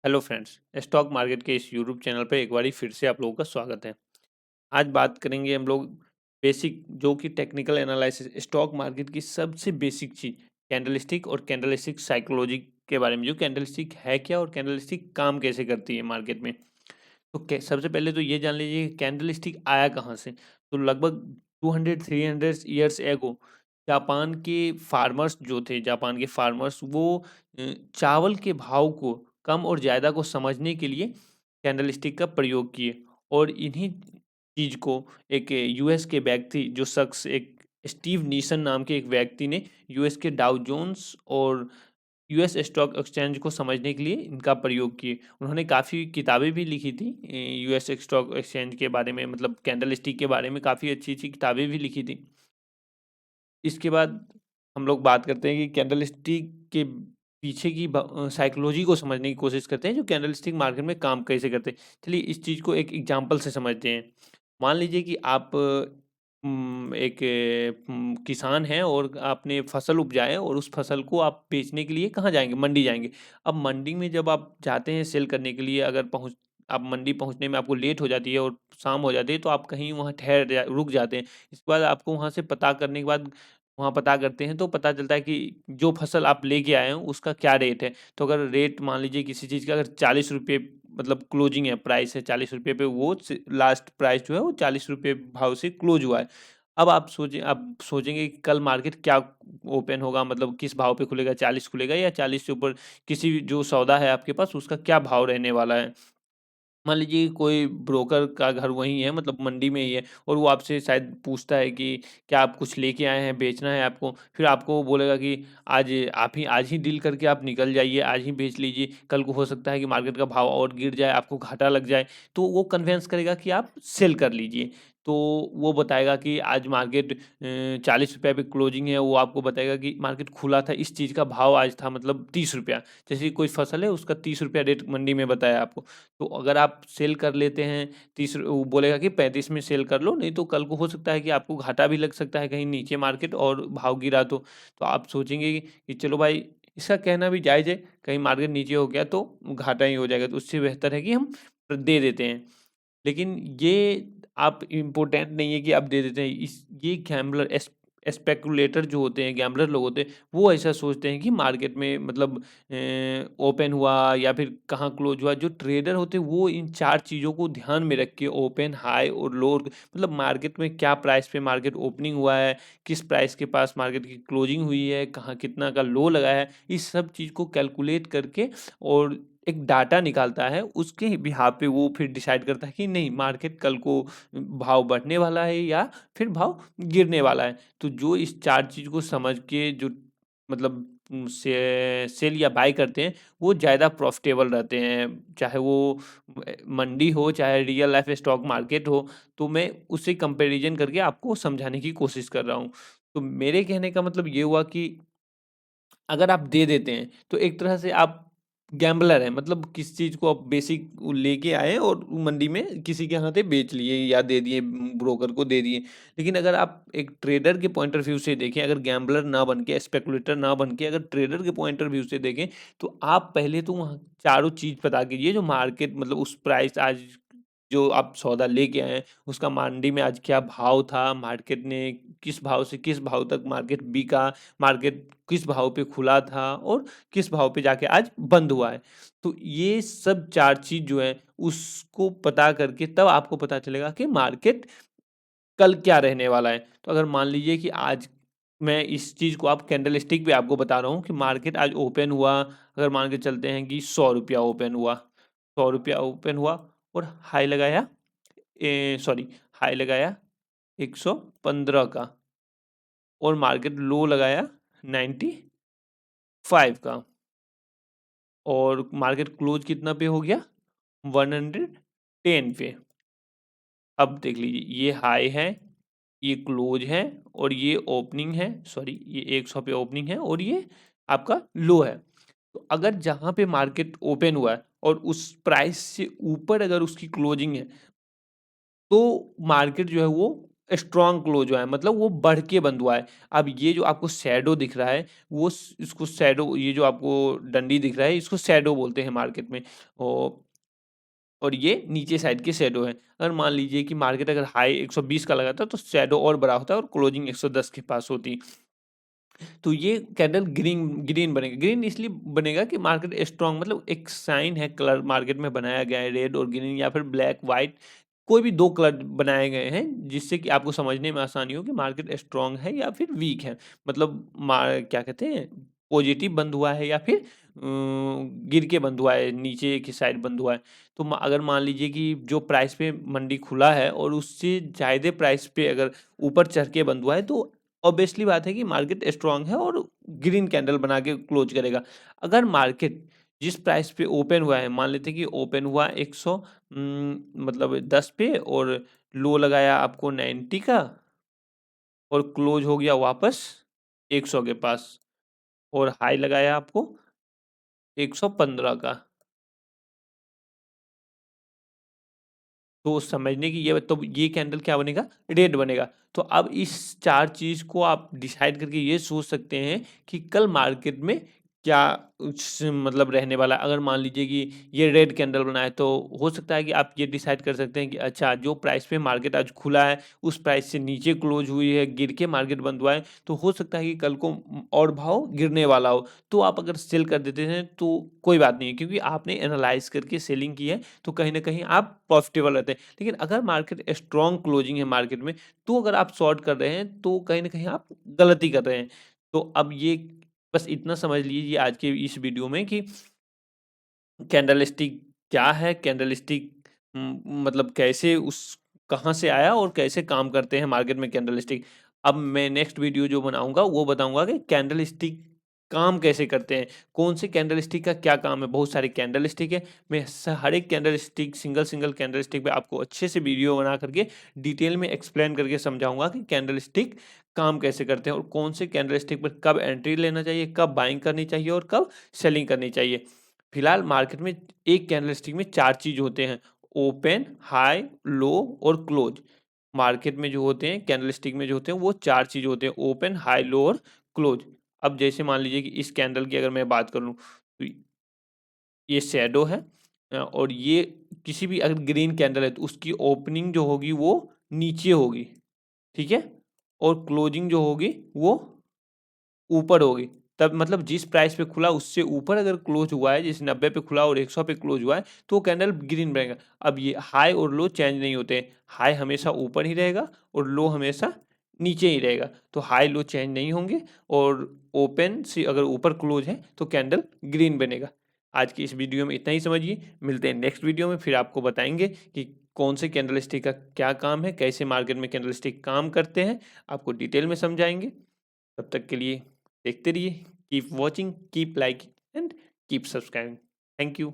Hello friends, stock market के इस YouTube channel पे एक बारी फिर से आप लोगों का स्वागत है। आज बात करेंगे हम लोग बेसिक जो कि टेक्निकल एनालिसिस स्टॉक मार्केट की सबसे बेसिक चीज़ कैंडलस्टिक और कैंडलस्टिक साइकोलॉजी के बारे में। जो कैंडलस्टिक है क्या और कैंडलस्टिक काम कैसे करती है मार्केट में। तो सबसे पहले तो ये जान लीजिए कैंडलस्टिक आया कहाँ से। तो लगभग 200-300 ईयर्स एगो जापान के फार्मर्स जो थे, जापान के फार्मर्स वो चावल के भाव को कम और ज़्यादा को समझने के लिए कैंडलस्टिक का प्रयोग किए। और इन्हीं चीज़ को एक यूएस के व्यक्ति जो शख्स एक स्टीव नीसन नाम के एक व्यक्ति ने यूएस के डाउ जोन्स और यूएस स्टॉक एक्सचेंज को समझने के लिए इनका प्रयोग किए। उन्होंने काफ़ी किताबें भी लिखी थी यूएस स्टॉक एक्सचेंज के बारे में, मतलब कैंडलस्टिक के बारे में काफ़ी अच्छी-अच्छी किताबें भी लिखी थी। इसके बाद हम लोग बात करते हैं कि कैंडलस्टिक के पीछे की साइकोलॉजी को समझने की कोशिश करते हैं, जो कैंडलस्टिक मार्केट में काम कैसे करते हैं। चलिए इस चीज़ को एक एग्जांपल से समझते हैं। मान लीजिए कि आप एक किसान हैं और आपने फसल उपजाए है और उस फसल को आप बेचने के लिए कहाँ जाएँगे? मंडी जाएँगे। अब मंडी में जब आप जाते हैं सेल करने के लिए, अगर आप मंडी पहुँचने में आपको लेट हो जाती है और शाम हो जाती है, तो आप कहीं वहाँ रुक जाते हैं। इसके बाद आपको वहाँ से पता करने के बाद वहाँ पता करते हैं तो पता चलता है कि जो फसल आप लेके आए हो उसका क्या रेट है। तो अगर रेट मान लीजिए किसी चीज़ का अगर ₹40 मतलब क्लोजिंग है, प्राइस है ₹40 पे, वो लास्ट प्राइस जो है वो ₹40 भाव से क्लोज हुआ है। अब आप सोचेंगे कि कल मार्केट क्या ओपन होगा, मतलब किस भाव पे खुलेगा, 40 खुलेगा या 40 से ऊपर किसी भी जो सौदा है आपके पास उसका क्या भाव रहने वाला है। मान लीजिए कोई ब्रोकर का घर वहीं है, मतलब मंडी में ही है, और वो आपसे शायद पूछता है कि क्या आप कुछ लेके आए हैं, बेचना है आपको? फिर आपको वो बोलेगा कि आज ही डील करके आप निकल जाइए, आज ही बेच लीजिए, कल को हो सकता है कि मार्केट का भाव और गिर जाए, आपको घाटा लग जाए। तो वो कन्विंस करेगा कि आप सेल कर लीजिए। तो वो बताएगा कि आज मार्केट ₹40 पे क्लोजिंग है, वो आपको बताएगा कि मार्केट खुला था, इस चीज़ का भाव आज था मतलब ₹30। जैसे कोई फसल है उसका ₹30 रेट मंडी में बताया आपको। तो अगर आप सेल कर लेते हैं, वो बोलेगा कि 35 में सेल कर लो, नहीं तो कल को हो सकता है कि आपको घाटा भी लग सकता है कहीं नीचे मार्केट और भाव गिरा तो। तो आप सोचेंगे कि चलो भाई, इसका कहना भी जायज़ है, कहीं मार्केट नीचे हो गया तो घाटा ही हो जाएगा, तो उससे बेहतर है कि हम दे देते हैं। लेकिन ये आप इम्पोर्टेंट नहीं है कि आप दे देते हैं। ये गैम्बलर स्पेकुलेटर जो होते हैं, गैम्बलर लोग होते हैं, वो ऐसा सोचते हैं कि मार्केट में मतलब ओपन हुआ या फिर कहाँ क्लोज हुआ। जो ट्रेडर होते हैं वो इन 4 चीज़ों को ध्यान में रख के ओपन, हाई और लो, मतलब मार्केट में क्या प्राइस पे मार्केट ओपनिंग हुआ है, किस प्राइस के पास मार्केट की क्लोजिंग हुई है, कहाँ कितना का लो लगा है, इस सब चीज़ को कैलकुलेट करके और एक डाटा निकालता है, उसके बिहाफ़ पे वो फिर डिसाइड करता है कि नहीं, मार्केट कल को भाव बढ़ने वाला है या फिर भाव गिरने वाला है। तो जो इस 4 चीज़ को समझ के जो मतलब सेल या बाय करते हैं, वो ज़्यादा प्रॉफ़िटेबल रहते हैं। चाहे वो मंडी हो, चाहे रियल लाइफ़ स्टॉक मार्केट हो, तो मैं उससे कंपैरिज़न करके आपको समझाने की कोशिश कर रहा हूँ। तो मेरे कहने का मतलब ये हुआ कि अगर आप दे देते हैं, तो एक तरह से आप गैम्बलर हैं, मतलब किसी चीज़ को आप बेसिक लेके आए और मंडी में किसी के हाथे बेच लिए या दे दिए, ब्रोकर को दे दिए। लेकिन अगर आप एक ट्रेडर के पॉइंट ऑफ व्यू से देखें, अगर गैम्बलर ना बन के, स्पेकुलेटर ना बन के, अगर ट्रेडर के पॉइंट ऑफ व्यू से देखें, तो आप पहले तो वहाँ चारों चीज़ पता कीजिए, जो मार्केट मतलब उस प्राइस आज जो आप सौदा लेके आए हैं, उसका मंडी में आज क्या भाव था, मार्केट ने किस भाव से किस भाव तक मार्केट बिका, मार्केट किस भाव पे खुला था और किस भाव पे जाके आज बंद हुआ है। तो ये सब 4 चीज़ जो है उसको पता करके तब आपको पता चलेगा कि मार्केट कल क्या रहने वाला है। तो अगर मान लीजिए कि आज मैं इस चीज़ को आप कैंडलस्टिक पे आपको बता रहा हूँ कि मार्केट आज ओपन हुआ, अगर मान के चलते हैं कि ₹100 ओपन हुआ, ₹100 ओपन हुआ और हाई लगाया 115 का और मार्केट लो लगाया 95 का और मार्केट क्लोज कितना पे हो गया, 110 पे। अब देख लीजिए, ये हाई है, ये क्लोज है और ये ओपनिंग है, सॉरी ये 100 पे ओपनिंग है और ये आपका लो है। तो अगर जहाँ पे मार्केट ओपन हुआ है और उस प्राइस से ऊपर अगर उसकी क्लोजिंग है, तो मार्केट जो है वो स्ट्रॉन्ग क्लोज हुआ है, मतलब वो बढ़ के बंद हुआ है। अब ये जो आपको शैडो दिख रहा है, वो इसको शैडो, ये जो आपको डंडी दिख रहा है, इसको शैडो बोलते हैं मार्केट में। और ये नीचे साइड के शैडो है। अगर मान लीजिए कि मार्केट अगर हाई 120 का लगाता तो शैडो और बड़ा होता है और क्लोजिंग 110 के पास होती। तो ये कैंडल ग्रीन ग्रीन बनेगा। ग्रीन इसलिए बनेगा कि मार्केट स्ट्रांग, मतलब एक साइन है, कलर मार्केट में बनाया गया है, रेड और ग्रीन या फिर ब्लैक वाइट, कोई भी दो कलर बनाए गए हैं जिससे कि आपको समझने में आसानी हो कि मार्केट स्ट्रांग है या फिर वीक है। मतलब क्या कहते हैं, पॉजिटिव बंद हुआ है या फिर गिर के बंद हुआ है, नीचे की साइड बंद हुआ है। तो अगर मान लीजिए कि जो प्राइस पे मंडी खुला है और उससे ज़्यादा प्राइस पे अगर ऊपर चढ़ के बंद हुआ है, तो ऑब्वियसली बात है कि मार्केट स्ट्रांग है और ग्रीन कैंडल बना के क्लोज करेगा। अगर मार्केट जिस प्राइस पे ओपन हुआ है, मान लेते हैं कि ओपन हुआ 100 मतलब 10 पे, और लो लगाया आपको 90 का, और क्लोज हो गया वापस 100 के पास, और हाई लगाया आपको 115 का, तो समझने की ये, तो ये कैंडल क्या बनेगा, रेड बनेगा। तो अब इस चार चीज को आप डिसाइड करके ये सोच सकते हैं कि कल मार्केट में क्या मतलब रहने वाला है। अगर मान लीजिए कि ये रेड कैंडल बना है, तो हो सकता है कि आप ये डिसाइड कर सकते हैं कि अच्छा, जो प्राइस पे मार्केट आज खुला है उस प्राइस से नीचे क्लोज हुई है, गिर के मार्केट बंद हुआ है, तो हो सकता है कि कल को और भाव गिरने वाला हो। तो आप अगर सेल कर देते हैं तो कोई बात नहीं है, क्योंकि आपने एनालाइज करके सेलिंग की है, तो कहीं ना कहीं आप प्रॉफिटेबल रहते हैं। लेकिन अगर मार्केट स्ट्रॉन्ग क्लोजिंग है मार्केट में, तो अगर आप शॉर्ट कर रहे हैं तो कहीं ना कहीं आप गलती कर रहे हैं। तो अब ये बस इतना समझ लीजिए आज के इस वीडियो में कि कैंडलस्टिक क्या है, कैंडलस्टिक मतलब कैसे उस कहाँ से आया और कैसे काम करते हैं मार्केट में कैंडलस्टिक। अब मैं नेक्स्ट वीडियो जो बनाऊंगा वो बताऊंगा कि कैंडलस्टिक काम कैसे करते हैं, कौन से कैंडलस्टिक का क्या काम है। बहुत सारे कैंडलस्टिक है, मैं हर एक कैंडलस्टिक, सिंगल सिंगल कैंडलस्टिक पे आपको अच्छे से वीडियो बना करके डिटेल में एक्सप्लेन करके समझाऊंगा कि कैंडलस्टिक काम कैसे करते हैं और कौन से कैंडलस्टिक पर कब एंट्री लेना चाहिए, कब बाइंग करनी चाहिए और कब सेलिंग करनी चाहिए। फिलहाल मार्केट में एक कैंडलस्टिक में चार चीज होते हैं, ओपन, हाई, लो और क्लोज। मार्केट में जो होते हैं कैंडलस्टिक में जो होते हैं वो चार चीज होते हैं, ओपन, हाई, लो और क्लोज। अब जैसे मान लीजिए कि इस कैंडल की अगर मैं बात करूं, तो ये शैडो है, और ये किसी भी अगर ग्रीन कैंडल है तो उसकी ओपनिंग जो होगी वो नीचे होगी, ठीक है, और क्लोजिंग जो होगी वो ऊपर होगी। तब मतलब जिस प्राइस पे खुला उससे ऊपर अगर क्लोज हुआ है, जैसे 90 पे खुला और 100 पे क्लोज हुआ है, तो वो कैंडल ग्रीन बनेगा। अब ये हाई और लो चेंज नहीं होते, हाई हमेशा ऊपर ही रहेगा और लो हमेशा नीचे ही रहेगा। तो हाई लो चेंज नहीं होंगे, और ओपन से अगर ऊपर क्लोज है तो कैंडल ग्रीन बनेगा। आज की इस वीडियो में इतना ही समझिए, मिलते हैं नेक्स्ट वीडियो में, फिर आपको बताएंगे कि कौन से कैंडलस्टिक का क्या काम है, कैसे मार्केट में कैंडलस्टिक काम करते हैं, आपको डिटेल में समझाएंगे। तब तक के लिए देखते रहिए, keep watching, keep liking and keep subscribing. Thank you.